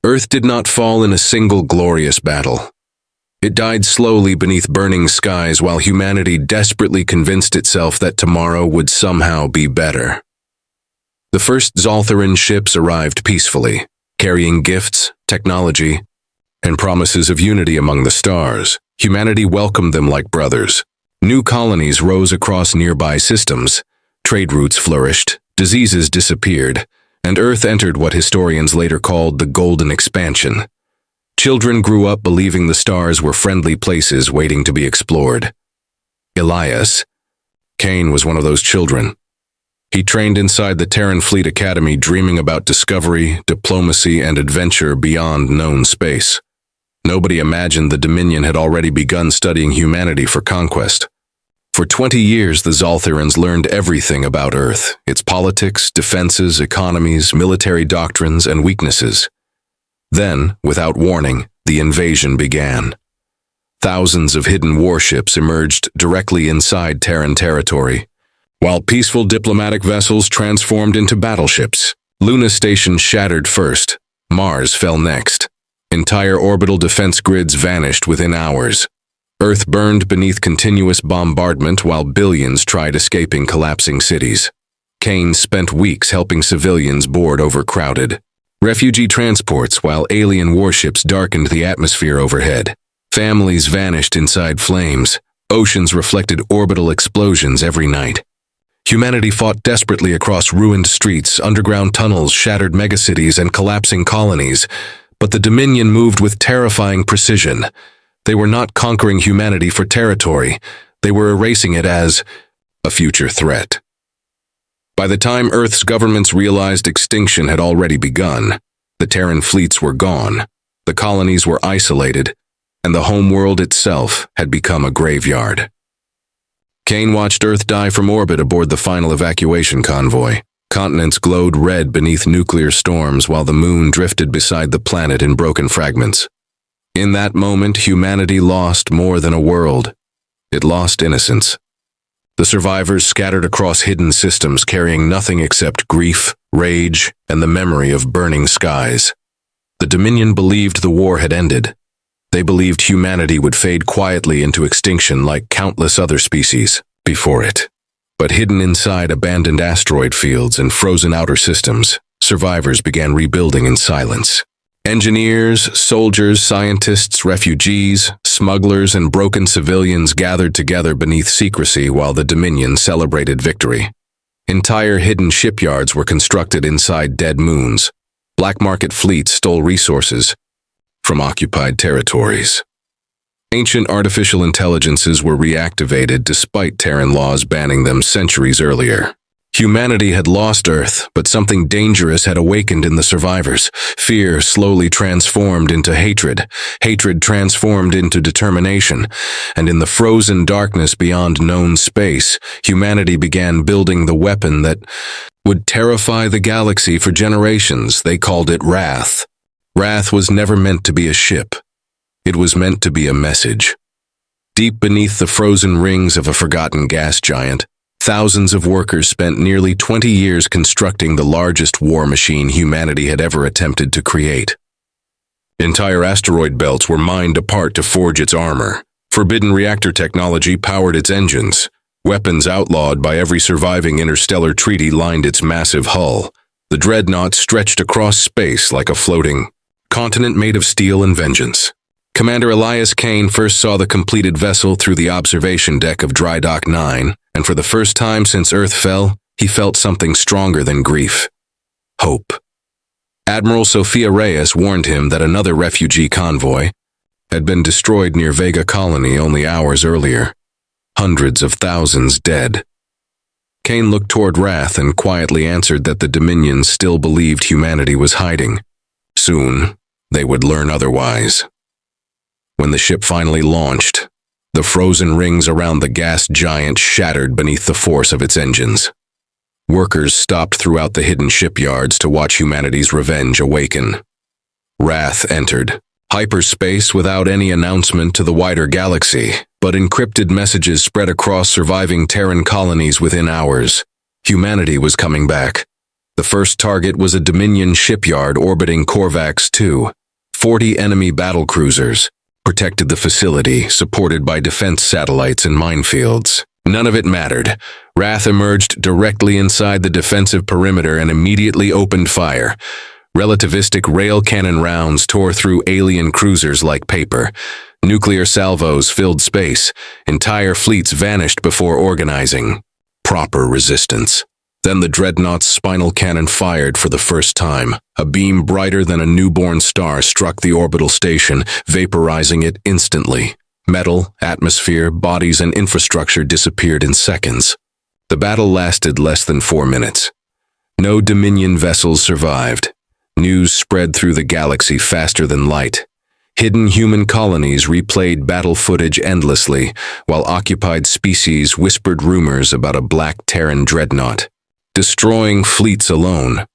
Earth did not fall in a single glorious battle. It died slowly beneath burning skies while humanity desperately convinced itself that tomorrow would somehow be better. The first Xaltheran ships arrived peacefully, carrying gifts, technology, and promises of unity among the stars. Humanity welcomed them like brothers. New colonies rose across nearby systems, trade routes flourished, diseases disappeared, and Earth entered what historians later called the Golden Expansion. Children grew up believing the stars were friendly places waiting to be explored. Elias, Cain, was one of those children. He trained inside the Terran Fleet Academy dreaming about discovery, diplomacy, and adventure beyond known space. Nobody imagined the Dominion had already begun studying humanity for conquest. For 20 years, the Xaltherans learned everything about Earth, its politics, defenses, economies, military doctrines, and weaknesses. Then, without warning, the invasion began. Thousands of hidden warships emerged directly inside Terran territory, while peaceful diplomatic vessels transformed into battleships. Luna Station shattered first. Mars fell next. Entire orbital defense grids vanished within hours. Earth burned beneath continuous bombardment while billions tried escaping collapsing cities. Cain spent weeks helping civilians board overcrowded refugee transports while alien warships darkened the atmosphere overhead. Families vanished inside flames. Oceans reflected orbital explosions every night. Humanity fought desperately across ruined streets, underground tunnels, shattered megacities, and collapsing colonies. But the Dominion moved with terrifying precision. They were not conquering humanity for territory. They were erasing it as a future threat. By the time Earth's governments realized extinction had already begun, the Terran fleets were gone, the colonies were isolated, and the homeworld itself had become a graveyard. Cain watched Earth die from orbit aboard the final evacuation convoy. Continents glowed red beneath nuclear storms while the moon drifted beside the planet in broken fragments. In that moment, humanity lost more than a world. It lost innocence. The survivors scattered across hidden systems carrying nothing except grief, rage, and the memory of burning skies. The Dominion believed the war had ended. They believed humanity would fade quietly into extinction like countless other species before it. But hidden inside abandoned asteroid fields and frozen outer systems, survivors began rebuilding in silence. Engineers, soldiers, scientists, refugees, smugglers, and broken civilians gathered together beneath secrecy while the Dominion celebrated victory. Entire hidden shipyards were constructed inside dead moons. Black market fleets stole resources from occupied territories. Ancient artificial intelligences were reactivated despite Terran laws banning them centuries earlier. Humanity had lost Earth, but something dangerous had awakened in the survivors. Fear slowly transformed into hatred. Hatred transformed into determination. And in the frozen darkness beyond known space, humanity began building the weapon that would terrify the galaxy for generations. They called it Wrath. Wrath was never meant to be a ship. It was meant to be a message. Deep beneath the frozen rings of a forgotten gas giant, thousands of workers spent nearly 20 years constructing the largest war machine humanity had ever attempted to create. Entire asteroid belts were mined apart to forge its armor. Forbidden reactor technology powered its engines. Weapons outlawed by every surviving interstellar treaty lined its massive hull. The Dreadnought stretched across space like a floating continent made of steel and vengeance. Commander Elias Cain first saw the completed vessel through the observation deck of Dry Dock 9, and for the first time since Earth fell, he felt something stronger than grief. Hope. Admiral Sophia Reyes warned him that another refugee convoy had been destroyed near Vega Colony only hours earlier. Hundreds of thousands dead. Cain looked toward Wrath and quietly answered that the Dominion still believed humanity was hiding. Soon, they would learn otherwise. When the ship finally launched, the frozen rings around the gas giant shattered beneath the force of its engines. Workers stopped throughout the hidden shipyards to watch humanity's revenge awaken. Wrath entered hyperspace without any announcement to the wider galaxy, but encrypted messages spread across surviving Terran colonies within hours. Humanity was coming back. The first target was a Dominion shipyard orbiting Korvax 2. 40 enemy battlecruisers protected the facility, supported by defense satellites and minefields. None of it mattered. Wrath emerged directly inside the defensive perimeter and immediately opened fire. Relativistic rail cannon rounds tore through alien cruisers like paper. Nuclear salvos filled space. Entire fleets vanished before organizing. Proper resistance. Then the Dreadnought's spinal cannon fired for the first time. A beam brighter than a newborn star struck the orbital station, vaporizing it instantly. Metal, atmosphere, bodies, and infrastructure disappeared in seconds. The battle lasted less than 4 minutes. No Dominion vessels survived. News spread through the galaxy faster than light. Hidden human colonies replayed battle footage endlessly, while occupied species whispered rumors about a black Terran dreadnought, destroying fleets alone.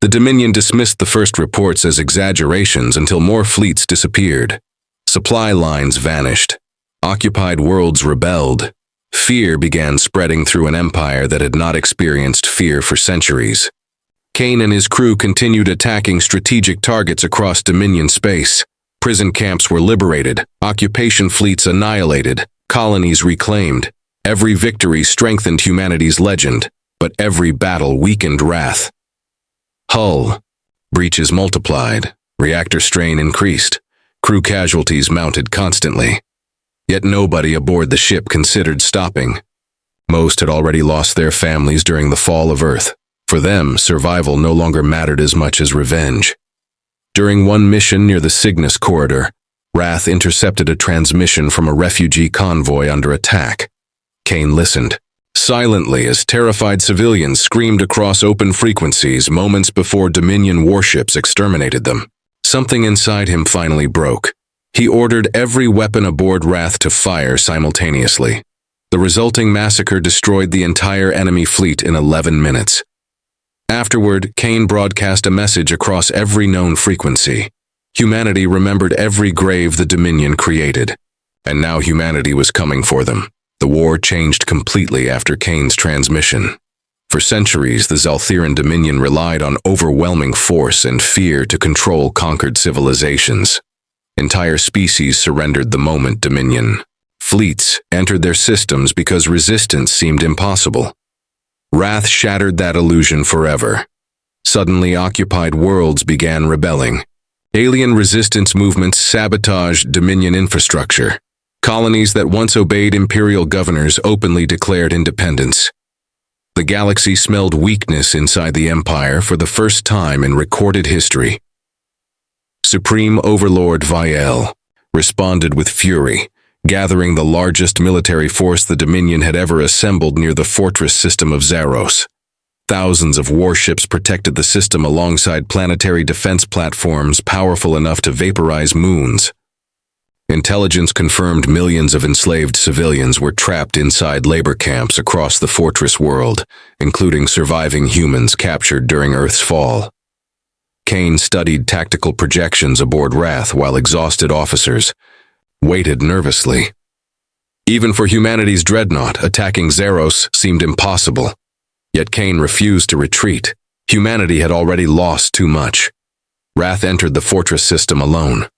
The Dominion dismissed the first reports as exaggerations until more fleets disappeared. Supply lines vanished. Occupied worlds rebelled. Fear began spreading through an empire that had not experienced fear for centuries. Kane and his crew continued attacking strategic targets across Dominion space. Prison camps were liberated, occupation fleets annihilated, colonies reclaimed. Every victory strengthened humanity's legend, but every battle weakened Wrath. Hull. Breaches multiplied. Reactor strain increased. Crew casualties mounted constantly. Yet nobody aboard the ship considered stopping. Most had already lost their families during the fall of Earth. For them, survival no longer mattered as much as revenge. During one mission near the Cygnus corridor, Wrath intercepted a transmission from a refugee convoy under attack. Kane listened, silently as terrified civilians screamed across open frequencies moments before Dominion warships exterminated them. Something inside him finally broke. He ordered every weapon aboard Wrath to fire simultaneously. The resulting massacre destroyed the entire enemy fleet in 11 minutes. Afterward, Kane broadcast a message across every known frequency. Humanity remembered every grave the Dominion created, and now humanity was coming for them. The war changed completely after Kane's transmission. For centuries, the Xaltheran Dominion relied on overwhelming force and fear to control conquered civilizations. Entire species surrendered the moment Dominion. Fleets entered their systems because resistance seemed impossible. Wrath shattered that illusion forever. Suddenly, occupied worlds began rebelling. Alien resistance movements sabotaged Dominion infrastructure. Colonies that once obeyed imperial governors openly declared independence. The galaxy smelled weakness inside the Empire for the first time in recorded history. Supreme Overlord Viel responded with fury, gathering the largest military force the Dominion had ever assembled near the fortress system of Zaros. Thousands of warships protected the system alongside planetary defense platforms powerful enough to vaporize moons. Intelligence confirmed millions of enslaved civilians were trapped inside labor camps across the fortress world, including surviving humans captured during Earth's fall. Kane studied tactical projections aboard Wrath while exhausted officers waited nervously. Even for humanity's dreadnought, attacking Zaros seemed impossible. Yet Kane refused to retreat. Humanity had already lost too much. Wrath entered the fortress system alone.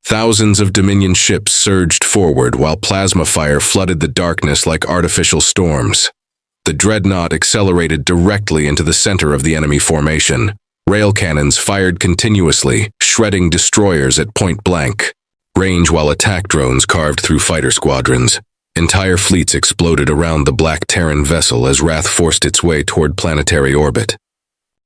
Thousands of Dominion ships surged forward while plasma fire flooded the darkness like artificial storms. The Dreadnought accelerated directly into the center of the enemy formation. Rail cannons fired continuously, shredding destroyers at point blank range while attack drones carved through fighter squadrons. Entire fleets exploded around the black Terran vessel as Wrath forced its way toward planetary orbit.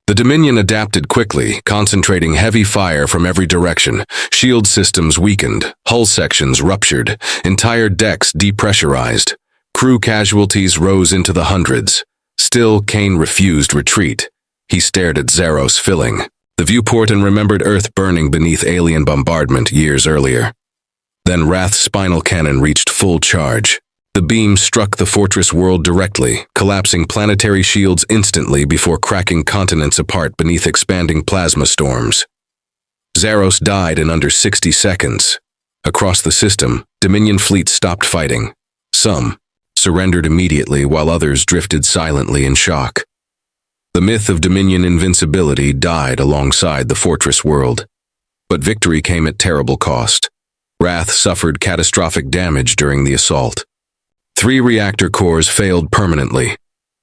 The Dominion adapted quickly, concentrating heavy fire from every direction. Shield systems weakened, hull sections ruptured, entire decks depressurized. Crew casualties rose into the hundreds. Still, Kane refused retreat. He stared at Zaros filling, the viewport, and remembered Earth burning beneath alien bombardment years earlier. Then Wrath's spinal cannon reached full charge. The beam struck the fortress world directly, collapsing planetary shields instantly before cracking continents apart beneath expanding plasma storms. Zaros died in under 60 seconds. Across the system, Dominion fleets stopped fighting. Some surrendered immediately while others drifted silently in shock. The myth of Dominion invincibility died alongside the fortress world. But victory came at terrible cost. Wrath suffered catastrophic damage during the assault. 3 reactor cores failed permanently.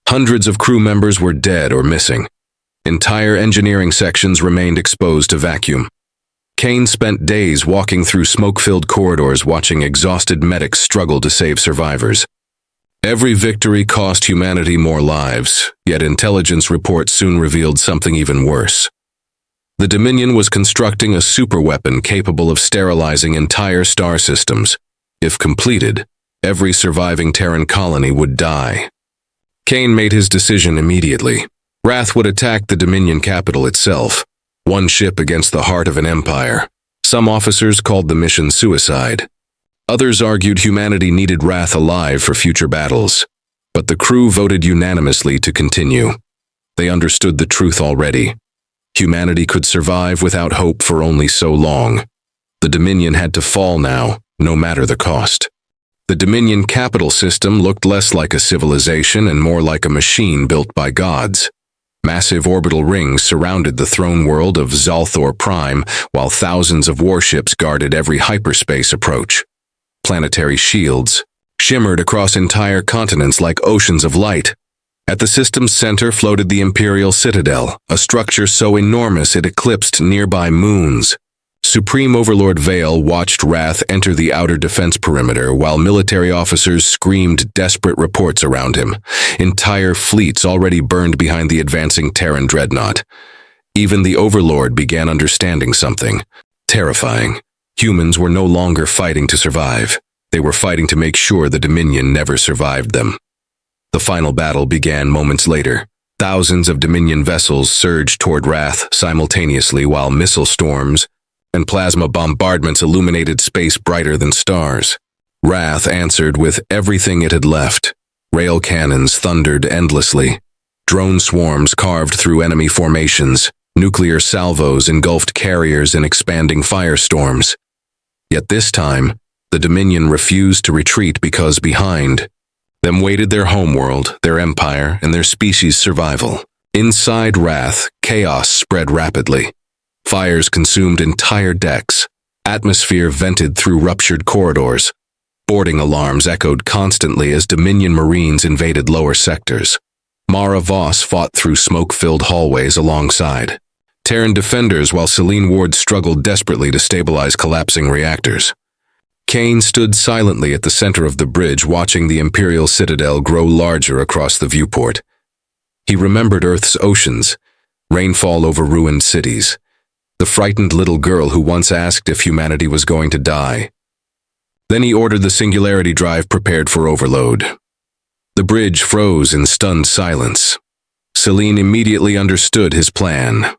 Hundreds of crew members were dead or missing. Entire engineering sections remained exposed to vacuum. Kane spent days walking through smoke-filled corridors watching exhausted medics struggle to save survivors. Every victory cost humanity more lives, yet intelligence reports soon revealed something even worse. The Dominion was constructing a superweapon capable of sterilizing entire star systems. If completed, every surviving Terran colony would die. Kane made his decision immediately. Wrath would attack the Dominion capital itself, one ship against the heart of an empire. Some officers called the mission suicide. Others argued humanity needed Wrath alive for future battles. But the crew voted unanimously to continue. They understood the truth already. Humanity could survive without hope for only so long. The Dominion had to fall now, no matter the cost. The Dominion capital system looked less like a civilization and more like a machine built by gods. Massive orbital rings surrounded the throne world of Xaltheran Prime, while thousands of warships guarded every hyperspace approach. Planetary shields shimmered across entire continents like oceans of light. At the system's center floated the Imperial Citadel, a structure so enormous it eclipsed nearby moons. Supreme Overlord Vale watched Wrath enter the outer defense perimeter while military officers screamed desperate reports around him. Entire fleets already burned behind the advancing Terran Dreadnought. Even the Overlord began understanding something terrifying. Humans were no longer fighting to survive. They were fighting to make sure the Dominion never survived them. The final battle began moments later. Thousands of Dominion vessels surged toward Wrath simultaneously while missile storms and plasma bombardments illuminated space brighter than stars. Wrath answered with everything it had left. Rail cannons thundered endlessly. Drone swarms carved through enemy formations. Nuclear salvos engulfed carriers in expanding firestorms. Yet this time, the Dominion refused to retreat because behind them waited their homeworld, their empire, and their species' survival. Inside Wrath, chaos spread rapidly. Fires consumed entire decks. Atmosphere vented through ruptured corridors. Boarding alarms echoed constantly as Dominion Marines invaded lower sectors. Mara Voss fought through smoke-filled hallways alongside Terran defenders while Celine Ward struggled desperately to stabilize collapsing reactors. Kane stood silently at the center of the bridge watching the Imperial Citadel grow larger across the viewport. He remembered Earth's oceans, rainfall over ruined cities, the frightened little girl who once asked if humanity was going to die. Then he ordered the Singularity Drive prepared for overload. The bridge froze in stunned silence. Celine immediately understood his plan.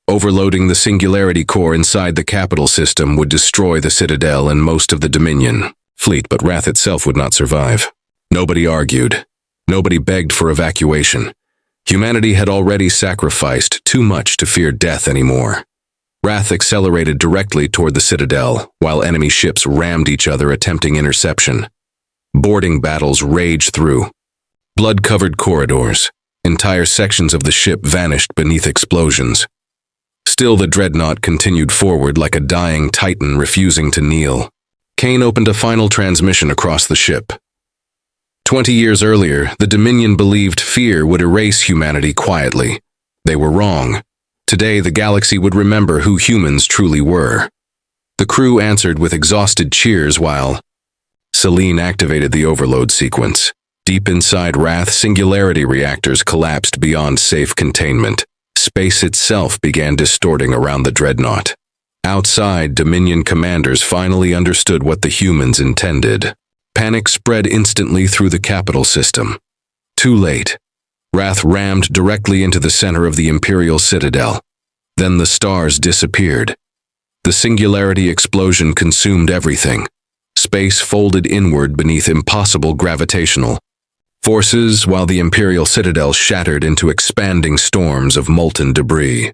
Overloading the Singularity Core inside the capital system would destroy the Citadel and most of the Dominion fleet, but Wrath itself would not survive. Nobody argued. Nobody begged for evacuation. Humanity had already sacrificed too much to fear death anymore. Wrath accelerated directly toward the Citadel, while enemy ships rammed each other attempting interception. Boarding battles raged through blood-covered corridors. Entire sections of the ship vanished beneath explosions. Still, the Dreadnought continued forward like a dying titan refusing to kneel. Kane opened a final transmission across the ship. 20 years earlier, the Dominion believed fear would erase humanity quietly. They were wrong. Today, the galaxy would remember who humans truly were. The crew answered with exhausted cheers while Celine activated the overload sequence. Deep inside Wrath, singularity reactors collapsed beyond safe containment. Space itself began distorting around the Dreadnought. Outside, Dominion commanders finally understood what the humans intended. Panic spread instantly through the capital system. Too late. Wrath rammed directly into the center of the Imperial Citadel. Then the stars disappeared. The singularity explosion consumed everything. Space folded inward beneath impossible gravitational forces while the Imperial Citadel shattered into expanding storms of molten debris.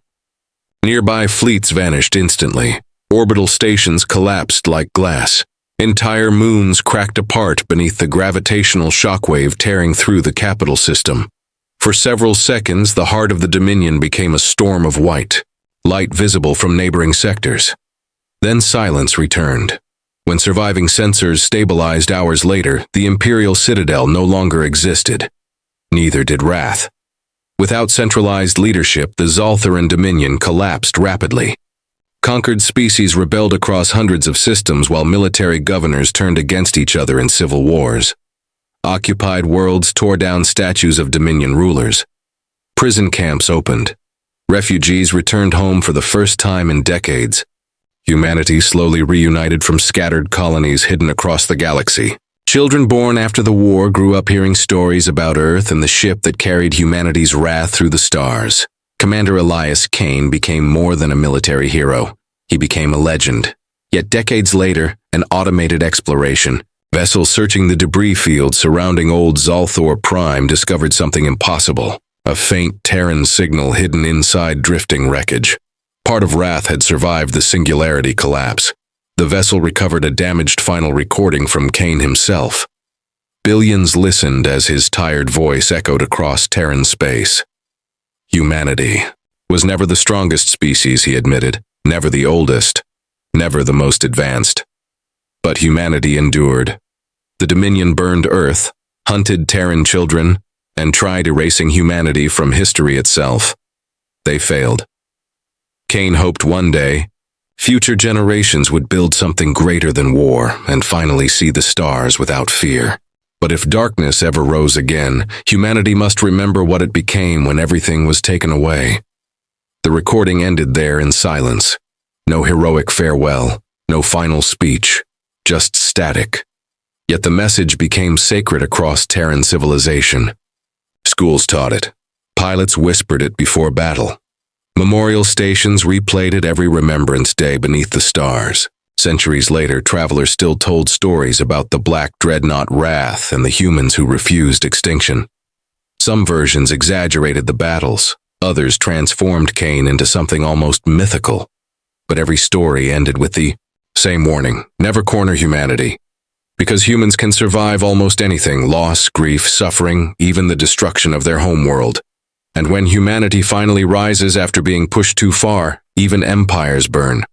Nearby fleets vanished instantly. Orbital stations collapsed like glass. Entire moons cracked apart beneath the gravitational shockwave tearing through the capital system. For several seconds, the heart of the Dominion became a storm of white, light visible from neighboring sectors. Then silence returned. When surviving sensors stabilized hours later, the Imperial Citadel no longer existed. Neither did Wrath. Without centralized leadership, the Xaltheran Dominion collapsed rapidly. Conquered species rebelled across hundreds of systems while military governors turned against each other in civil wars. Occupied worlds tore down statues of Dominion rulers. Prison camps opened. Refugees returned home for the first time in decades. Humanity slowly reunited from scattered colonies hidden across the galaxy. Children born after the war grew up hearing stories about Earth and the ship that carried humanity's wrath through the stars. Commander Elias Kane became more than a military hero. He became a legend. Yet decades later, an automated exploration, vessels searching the debris field surrounding old Xalthor Prime discovered something impossible, a faint Terran signal hidden inside drifting wreckage. Part of Wrath had survived the singularity collapse. The vessel recovered a damaged final recording from Kane himself. Billions listened as his tired voice echoed across Terran space. Humanity was never the strongest species, he admitted, never the oldest, never the most advanced. But humanity endured. The Dominion burned Earth, hunted Terran children, and tried erasing humanity from history itself. They failed. Kane hoped one day, future generations would build something greater than war and finally see the stars without fear. But if darkness ever rose again, humanity must remember what it became when everything was taken away. The recording ended there in silence. No heroic farewell, no final speech, just static. Yet the message became sacred across Terran civilization. Schools taught it. Pilots whispered it before battle. Memorial stations replayed it every Remembrance Day beneath the stars. Centuries later, travelers still told stories about the Black Dreadnought Wrath and the humans who refused extinction. Some versions exaggerated the battles, others transformed Kane into something almost mythical. But every story ended with the same warning: never corner humanity. Because humans can survive almost anything: loss, grief, suffering, even the destruction of their homeworld. And when humanity finally rises after being pushed too far, even empires burn.